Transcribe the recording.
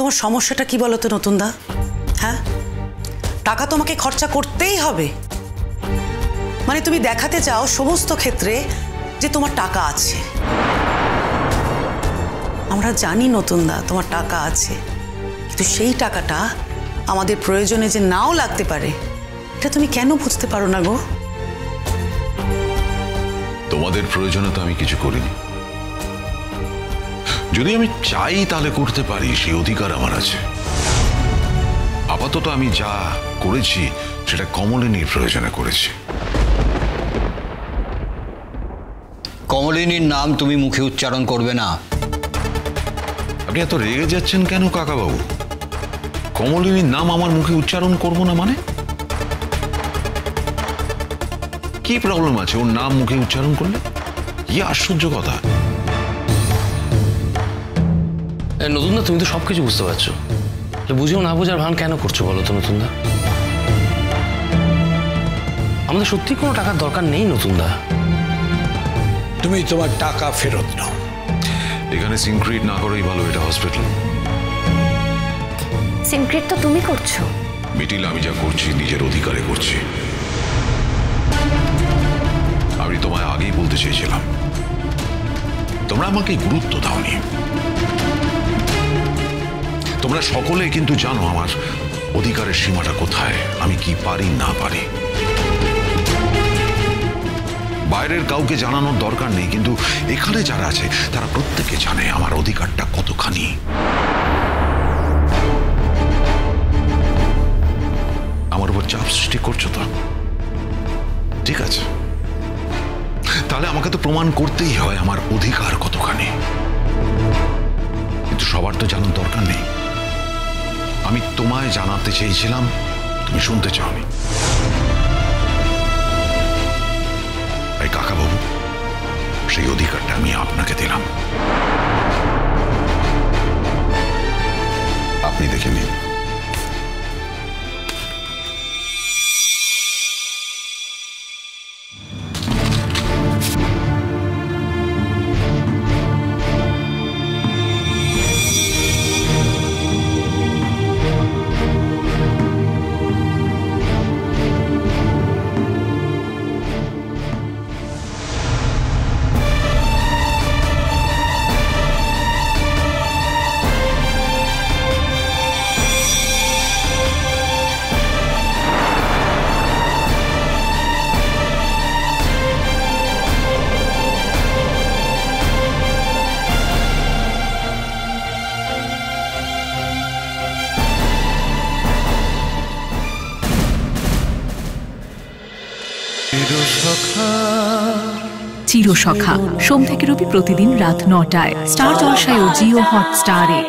তোমার সমস্যাটা কি বলো তো নতুনদা? হ্যাঁ, টাকা তোমাকে খরচা করতেই হবে। মানে তুমি দেখাতে চাও সমস্ত ক্ষেত্রে যে তোমার টাকা আছে। আমরা জানি নতুনদা তোমার টাকা আছে, কিন্তু সেই টাকাটা আমাদের প্রয়োজনে যে নাও লাগতে পারে, এটা তুমি কেন বুঝতে পারো না গো? তোমাদের প্রয়োজনে তো আমি কিছু করিনি। যদি আমি চাই তাহলে করতে পারি, সেই অধিকার আমার আছে। আপাতত আমি যা করেছি সেটা কমলিনীর প্রয়োজনে করেছি। কমলিনীর নাম তুমি মুখে উচ্চারণ করবে না। আপনি এত রেগে যাচ্ছেন কেন কাকাবাবু? কমলিনীর নাম আমার মুখে উচ্চারণ করবো না মানে? কি প্রবলেম আছে ওর নাম মুখে উচ্চারণ করলে? কি আশ্চর্য কথা! নতুনদা, তুমি তো সবকিছু বুঝতে পারছো, বুঝেও না বোঝার ভান কেন করছো বলো তো নতুনদা? আমাদের সত্যি কোনো টাকার দরকার নেই নতুনদা। তুমি তোমার টাকা ফেরত নাও। এখানে সিনক্রিয়েট না করেই ভালো, এটা হসপিটাল। সিনক্রিয়েট তো তুমি করছো। মিটিল, আমি যা করছি নিজের অধিকারে করছি। আমি তোমায় আগেই বলতে চেয়েছিলাম, তোমরা আমাকে গুরুত্ব দাওনি। তোমরা সকলে কিন্তু জানো আমার অধিকারের সীমাটা কোথায়, আমি কি পারি না পারি। বাইরের কাউকে জানানোর দরকার নেই, কিন্তু এখানে যারা আছে তারা প্রত্যেকে জানে আমার অধিকারটা কতখানি। আমার উপর চাপ সৃষ্টি করছো তো? ঠিক আছে, তাহলে আমাকে তো প্রমাণ করতেই হয় আমার অধিকার কতখানি। কিন্তু সবার তো জানার দরকার নেই। আমি তোমায় জানাতে চেয়েছিলাম, তুমি শুনতে চাওনি। তাই কাকাবাবু, সেই অধিকারটা আমি আপনাকে দিলাম, আপনি দেখে নিন। চিরসখা সোম থেকে রবি প্রতিদিন রাত ৯টায় স্টার জলসায় ও জিও হটস্টারে।